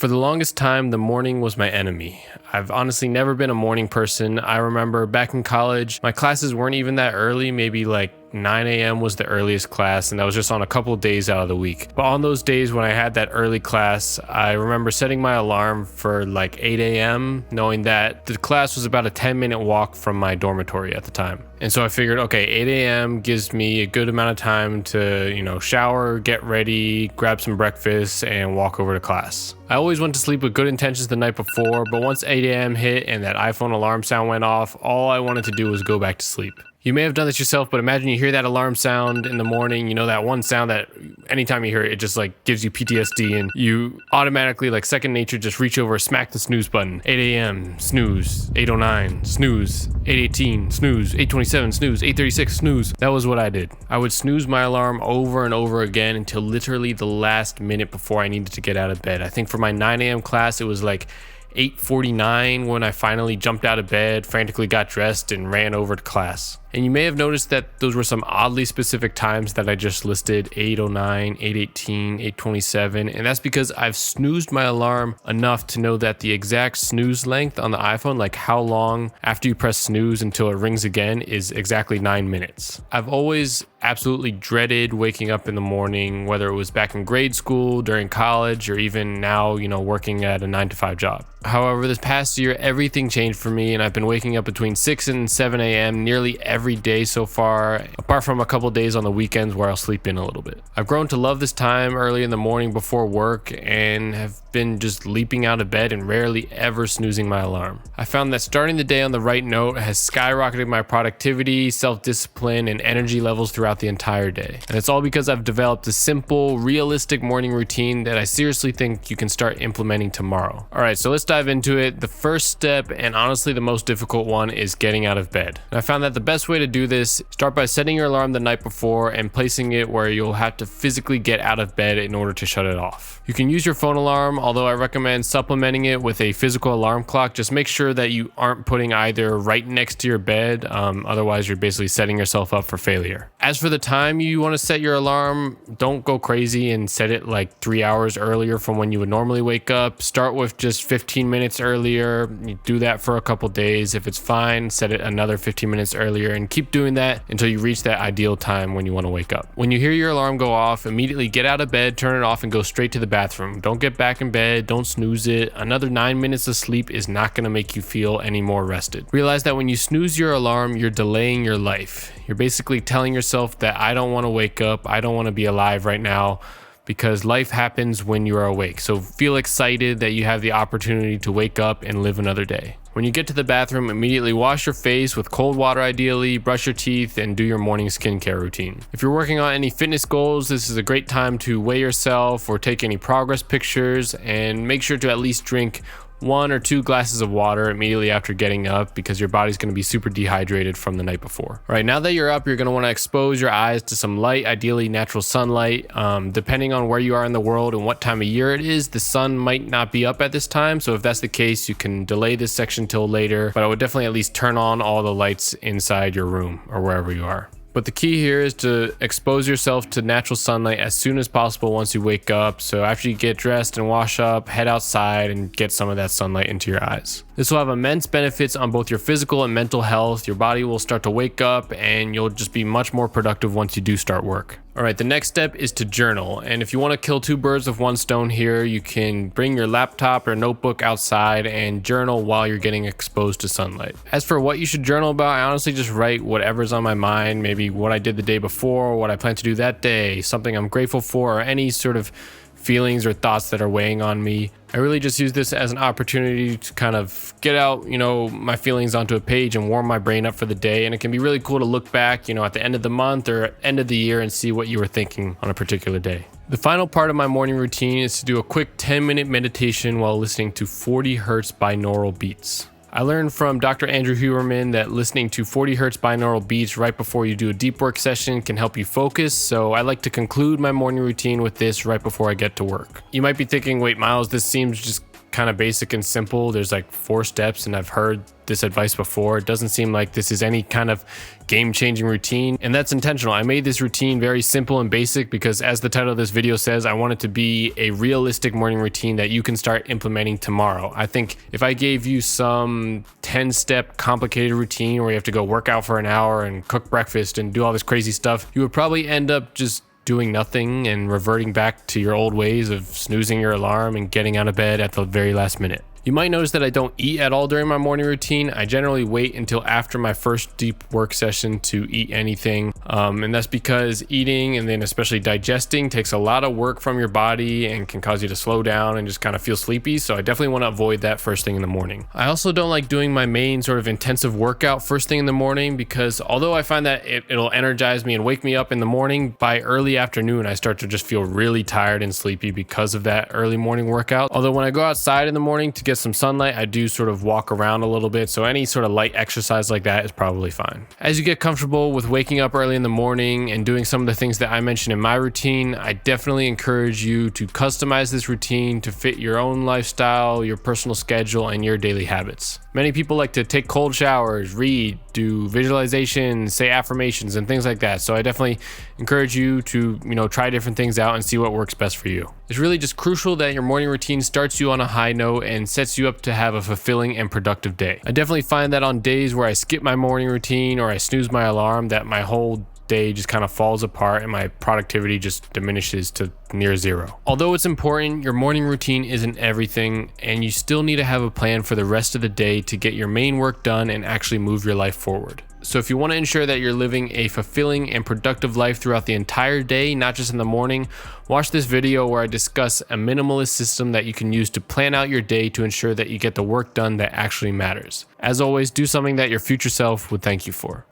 For the longest time, the morning was my enemy. I've honestly never been a morning person. I remember back in college, my classes weren't even that early, maybe like 9 a.m. was the earliest class, and that was just on a couple of days out of the week. But on those days when I had that early class, I remember setting my alarm for like 8 a.m., knowing that the class was about a 10-minute walk from my dormitory at the time. And so I figured, okay, 8 a.m. gives me a good amount of time to, shower, get ready, grab some breakfast, and walk over to class. I always went to sleep with good intentions the night before, but once 8 a.m. hit and that iPhone alarm sound went off, all I wanted to do was go back to sleep. You may have done this yourself, but imagine you hear that alarm sound in the morning, that one sound that anytime you hear it, it just like gives you PTSD, and you automatically, like second nature, just reach over, smack the snooze button. 8 a.m., snooze. 8:09, snooze. 8:18, snooze. 8:27, snooze. 8:36, snooze. That was what I did. I would snooze my alarm over and over again until literally the last minute before I needed to get out of bed. I think for my 9 a.m. class, it was like 8:49 when I finally jumped out of bed, frantically got dressed, and ran over to class. And you may have noticed that those were some oddly specific times that I just listed: 8:09, 8:18, 8:27, and that's because I've snoozed my alarm enough to know that the exact snooze length on the iPhone, like how long after you press snooze until it rings again, is exactly 9 minutes. I've always absolutely dreaded waking up in the morning, whether it was back in grade school, during college, or even now, working at a 9-to-5 job. However, this past year, everything changed for me, and I've been waking up between 6 and 7 a.m. nearly every day so far, apart from a couple days on the weekends where I'll sleep in a little bit. I've grown to love this time early in the morning before work and have been just leaping out of bed and rarely ever snoozing my alarm. I found that starting the day on the right note has skyrocketed my productivity, self-discipline, and energy levels throughout the entire day. And it's all because I've developed a simple, realistic morning routine that I seriously think you can start implementing tomorrow. All right, so let's dive into it. The first step, and honestly the most difficult one, is getting out of bed. And I found that the best way to do this, start by setting your alarm the night before and placing it where you'll have to physically get out of bed in order to shut it off. You can use your phone alarm, although I recommend supplementing it with a physical alarm clock. Just make sure that you aren't putting either right next to your bed, otherwise you're basically setting yourself up for failure. As for the time you want to set your alarm, don't go crazy and set it like 3 hours earlier from when you would normally wake up. Start with just 15 minutes earlier. You do that for a couple days. If it's fine, set it another 15 minutes earlier and keep doing that until you reach that ideal time when you want to wake up. When you hear your alarm go off, immediately get out of bed, turn it off, and go straight to the bathroom. Don't get back in bed, don't snooze it. Another 9 minutes of sleep is not going to make you feel any more rested. Realize that when you snooze your alarm, you're delaying your life. You're basically telling yourself that I don't want to wake up, I don't want to be alive right now, because life happens when you are awake. So feel excited that you have the opportunity to wake up and live another day. When you get to the bathroom, immediately wash your face with cold water ideally, brush your teeth, and do your morning skincare routine. If you're working on any fitness goals, this is a great time to weigh yourself or take any progress pictures, and make sure to at least drink 1 or 2 glasses of water immediately after getting up, because your body's going to be super dehydrated from the night before. All right, now that you're up, you're going to want to expose your eyes to some light, ideally natural sunlight. Depending on where you are in the world and what time of year it is, the sun might not be up at this time. So if that's the case, you can delay this section till later, but I would definitely at least turn on all the lights inside your room or wherever you are. But the key here is to expose yourself to natural sunlight as soon as possible once you wake up. So after you get dressed and wash up, head outside and get some of that sunlight into your eyes. This will have immense benefits on both your physical and mental health. Your body will start to wake up and you'll just be much more productive once you do start work. All right, the next step is to journal. And if you want to kill 2 birds with 1 stone here, you can bring your laptop or notebook outside and journal while you're getting exposed to sunlight. As for what you should journal about, I honestly just write whatever's on my mind, maybe what I did the day before, what I plan to do that day, something I'm grateful for, or any sort of feelings or thoughts that are weighing on me. I really just use this as an opportunity to kind of get out, my feelings onto a page and warm my brain up for the day. And it can be really cool to look back, at the end of the month or end of the year and see what you were thinking on a particular day. The final part of my morning routine is to do a quick 10-minute meditation while listening to 40 hertz binaural beats. I learned from Dr. Andrew Huberman that listening to 40 hertz binaural beats right before you do a deep work session can help you focus, so I like to conclude my morning routine with this right before I get to work. You might be thinking, wait, Miles, this seems just kind of basic and simple. There's like 4 steps, and I've heard this advice before. It doesn't seem like this is any kind of game-changing routine, and that's intentional. I made this routine very simple and basic because, as the title of this video says, I want it to be a realistic morning routine that you can start implementing tomorrow. I think if I gave you some 10-step complicated routine where you have to go work out for an hour and cook breakfast and do all this crazy stuff, you would probably end up just doing nothing and reverting back to your old ways of snoozing your alarm and getting out of bed at the very last minute. You might notice that I don't eat at all during my morning routine. I generally wait until after my first deep work session to eat anything. And that's because eating, and then especially digesting, takes a lot of work from your body and can cause you to slow down and just kind of feel sleepy. So I definitely want to avoid that first thing in the morning. I also don't like doing my main sort of intensive workout first thing in the morning because although I find that it'll energize me and wake me up in the morning, by early afternoon I start to just feel really tired and sleepy because of that early morning workout. Although when I go outside in the morning to get some sunlight, I do sort of walk around a little bit, so any sort of light exercise like that is probably fine. As you get comfortable with waking up early in the morning and doing some of the things that I mentioned in my routine, I definitely encourage you to customize this routine to fit your own lifestyle, your personal schedule, and your daily habits. Many people like to take cold showers, read, do visualization, say affirmations, and things like that. So I definitely encourage you to, try different things out and see what works best for you. It's really just crucial that your morning routine starts you on a high note and sets you up to have a fulfilling and productive day. I definitely find that on days where I skip my morning routine or I snooze my alarm, that my whole day just kind of falls apart and my productivity just diminishes to near zero. Although it's important, your morning routine isn't everything, and you still need to have a plan for the rest of the day to get your main work done and actually move your life forward. So if you want to ensure that you're living a fulfilling and productive life throughout the entire day, not just in the morning, watch this video where I discuss a minimalist system that you can use to plan out your day to ensure that you get the work done that actually matters. As always, do something that your future self would thank you for.